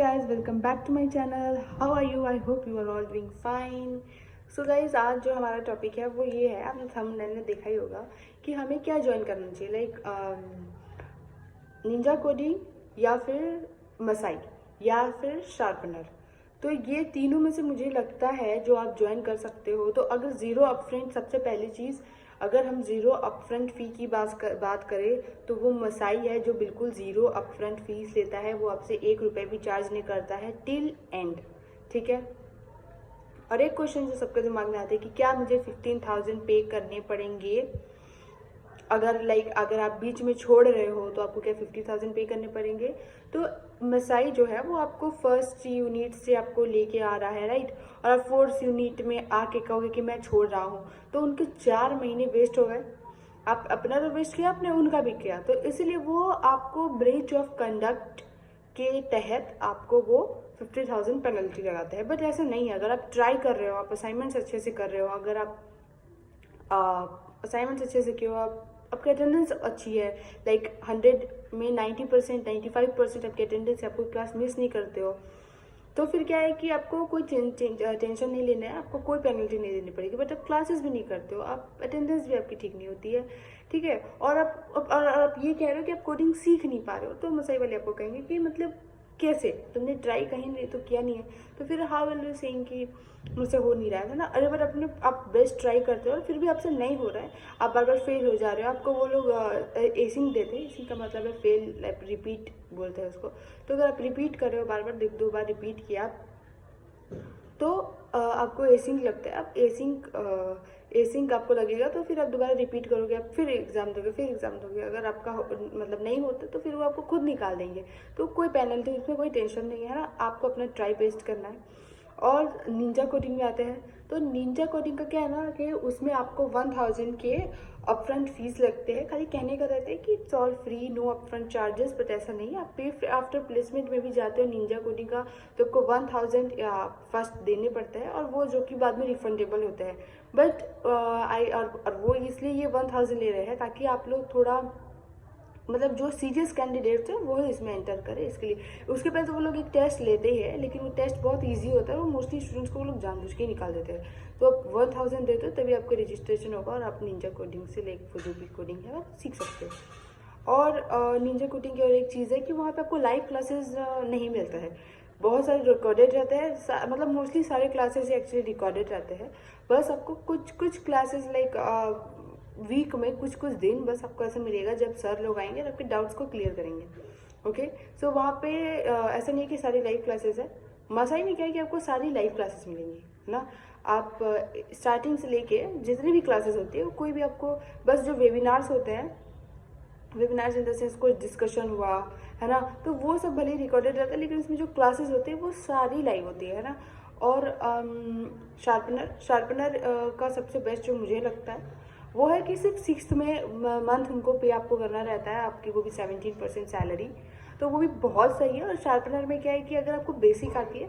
guys, welcome back to my channel. How are you? I hope you are all doing fine. So guys, आज जो हमारा topic है वो ये है, आपने थंबनेल में देखा ही होगा कि हमें क्या ज्वाइन करना चाहिए, निंजा कोडिंग या फिर मसाई या फिर शार्पनर। तो ये तीनों में से मुझे लगता है जो आप ज्वाइन कर सकते हो। तो अगर ज़ीरो अपफ्रंट, सबसे पहली चीज़, अगर हम ज़ीरो अपफ्रंट फ़ी की बात करें तो वो मसाई है जो बिल्कुल ज़ीरो अपफ्रंट फीस लेता है। वो आपसे 1 रुपये भी चार्ज नहीं करता है टिल एंड, ठीक है। और एक क्वेश्चन जो सबके दिमाग में आता है कि क्या मुझे 15,000 पे करने पड़ेंगे अगर आप बीच में छोड़ रहे हो तो आपको क्या 50,000 पे करने पड़ेंगे। तो मसाई जो है वो आपको फर्स्ट यूनिट से आपको लेके आ रहा है, राइट। और आप फोर्थ यूनिट में आके कहोगे कि मैं छोड़ रहा हूँ, तो उनके 4 महीने वेस्ट हो गए। आप अपना तो वेस्ट किया, आपने उनका भी किया, तो इसलिए वो आपको ब्रीच ऑफ कंडक्ट के तहत आपको वो 50,000 पेनल्टी लगाता है। बट ऐसा नहीं है। अगर आप ट्राई कर रहे हो, आप असाइनमेंट्स अच्छे से कर रहे हो, अगर आप असाइनमेंट्स अच्छे से किए हो, आपकी अटेंडेंस अच्छी है, 100 में 90%, 95% आपकी अटेंडेंस है, आपको क्लास मिस नहीं करते हो, तो फिर क्या है कि आपको कोई टेंशन नहीं लेना है, आपको कोई पेनल्टी नहीं देनी पड़ेगी। बट आप क्लासेस भी नहीं करते हो, आप अटेंडेंस भी आपकी ठीक नहीं होती है, ठीक है। और आप ये कह रहे हो कि आप कोडिंग सीख नहीं पा रहे हो, तो मसाई वाले आपको कहेंगे कि मतलब कैसे, तुमने ट्राई कहीं नहीं तो किया नहीं है, तो फिर हाउ विल यू सेइंग कि मुझसे हो नहीं रहा है ना। अरे बट आप बेस्ट ट्राई करते हो और फिर भी आपसे नहीं हो रहा है, आप बार बार फेल हो जा रहे हो। आपको वो लोग एसिंग देते हैं, एसिंग का मतलब है फेल, रिपीट बोलते हैं उसको। तो अगर आप रिपीट कर रहे हो, बार बार 2 बार रिपीट किया तो आपको एसिंग लगता है। आप एसिंग आपको लगेगा, तो फिर आप दोबारा रिपीट करोगे, आप फिर एग्ज़ाम दोगे। अगर आपका मतलब नहीं होता तो फिर वो आपको खुद निकाल देंगे। तो कोई पेनल्टी, उसमें कोई टेंशन नहीं है ना, आपको अपना ट्राई बेस्ट करना है। और निंजा कोडिंग में आते हैं, तो निंजा कोडिंग का क्या है ना कि उसमें आपको 1,000 के अपफ्रंट फीस लगते हैं। खाली कहने का रहता है कि it's all free, no upfront charges, but ऐसा नहीं है। आप पे आफ्टर प्लेसमेंट में भी जाते हो निंजा कोडिंग का, तो आपको 1,000 फर्स्ट देने पड़ता है, और वो जो कि बाद में रिफंडेबल होता है। बट और वो इसलिए ये 1,000 ले रहे हैं ताकि आप लोग थोड़ा, मतलब जो सीरियस कैंडिडेट्स हैं वो इसमें एंटर करें। इसके लिए उसके पहले तो वो लोग एक टेस्ट लेते ही है, लेकिन वो टेस्ट बहुत इजी होता है, वो मोस्टली स्टूडेंट्स को वो लोग जानबूझ के निकाल देते हैं। तो आप 1,000 देते हो तभी आपका रजिस्ट्रेशन होगा, और आप निंजा कोडिंग से जो भी कोडिंग है आप सीख सकते हो। और निंजा कोडिंग की और एक चीज़ है कि वहाँ पे आपको लाइव क्लासेस नहीं मिलता है, बहुत सारे रिकॉर्डेड रहते हैं। मतलब मोस्टली सारे क्लासेस एक्चुअली रिकॉर्डेड रहते हैं। बस आपको कुछ क्लासेस वीक में कुछ दिन बस आपको ऐसा मिलेगा जब सर लोग आएंगे और आपके डाउट्स को क्लियर करेंगे। ओके, सो वहाँ पे ऐसा नहीं है कि सारी लाइव क्लासेस है। मसाई में क्या है कि आपको सारी लाइव क्लासेस मिलेंगी, है ना। आप स्टार्टिंग से लेके जितनी भी क्लासेस होती है, कोई भी आपको, बस जो वेबिनार्स होते हैं, वेबिनार्स इन द सेंस कोई डिस्कशन हुआ है ना, तो वो सब भले ही रिकॉर्डेड रहता है, लेकिन उसमें जो क्लासेस होती है वो सारी लाइव होती है ना। और शार्पनर का सबसे बेस्ट जो मुझे लगता है वो है कि सिर्फ 6th में मंथ उनको पे आपको करना रहता है, आपकी वो भी 17% सैलरी, तो वो भी बहुत सही है। और शार्पनर में क्या है कि अगर आपको बेसिक आती है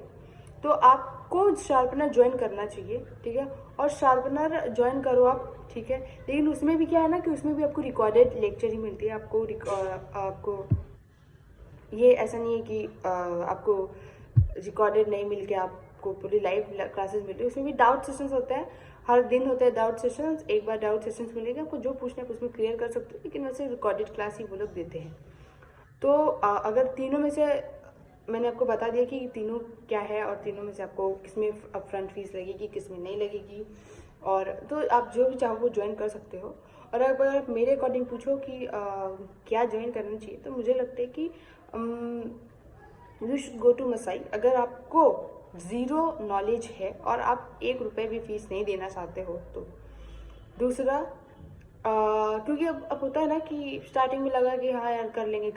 तो आपको शार्पनर ज्वाइन करना चाहिए, ठीक है। और शार्पनर ज्वाइन करो आप, ठीक है। लेकिन उसमें भी क्या है ना कि उसमें भी आपको रिकॉर्डेड लेक्चर ही मिलती है। आपको ये ऐसा नहीं है कि आपको रिकॉर्डेड नहीं मिल के आपको पूरी लाइव क्लासेस मिलती है। उसमें भी डाउट सेशंस होते हैं, हर दिन होते हैं डाउट सेशंस। एक बार डाउट सेशंस मिलेंगे, आपको जो पूछना है उसमें क्लियर कर सकते हो, लेकिन वैसे रिकॉर्डेड क्लास ही वो लोग देते हैं। तो अगर तीनों में से मैंने आपको बता दिया कि तीनों क्या है, और तीनों में से आपको किसमें अपफ्रंट फीस लगेगी, किसमें नहीं लगेगी, और तो आप जो भी चाहो वो ज्वाइन कर सकते हो। और अगर आप मेरे अकॉर्डिंग पूछो कि क्या ज्वाइन करना चाहिए, तो मुझे लगता है कि you should go to Masai. अगर आपको ज़ीरो नॉलेज है और आप 1 रुपये भी फीस नहीं देना चाहते हो तो। दूसरा, क्योंकि अब होता है ना कि स्टार्टिंग में लगा कि हाँ यार कर लेंगे,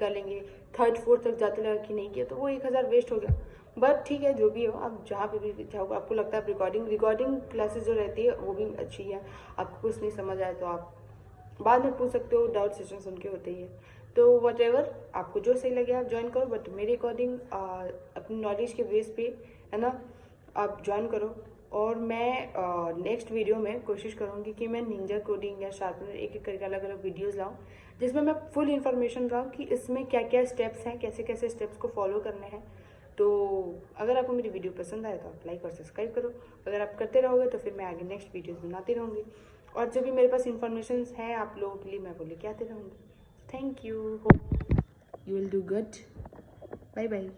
3rd 4th तक जाते लगा कि नहीं किया, तो वो 1,000 वेस्ट हो गया। बट ठीक है, जो भी हो, आप जहाँ पे भी जाओ, आपको लगता है रिकॉर्डिंग क्लासेस जो रहती है वो भी अच्छी है। आपको कुछ नहीं समझ आए तो आप बाद में पूछ सकते हो, डाउट सेशंस उनके होते ही है। तो वट एवर आपको जो सही लगे आप ज्वाइन करो, बट मेरे अकॉर्डिंग अपनी नॉलेज के बेस पे, है ना, आप ज्वाइन करो। और मैं नेक्स्ट वीडियो में कोशिश करूँगी कि मैं निंजा कोडिंग या शार्पनर एक करके अलग अलग वीडियोस लाऊं, जिसमें मैं फुल इन्फॉर्मेशन लाऊं कि इसमें क्या क्या स्टेप्स हैं, कैसे कैसे स्टेप्स को फॉलो करने हैं, तो अगर आपको मेरी वीडियो पसंद आए तो आप लाइक और सब्सक्राइब करो। अगर आप करते रहोगे तो फिर मैं आगे नेक्स्ट वीडियोज़ बनाती रहूँगी, और जो भी मेरे पास इन्फॉर्मेशन है आप लोगों के लिए मैं वो लेके आती रहूँगी। Thank you, hope you will do good. Bye bye.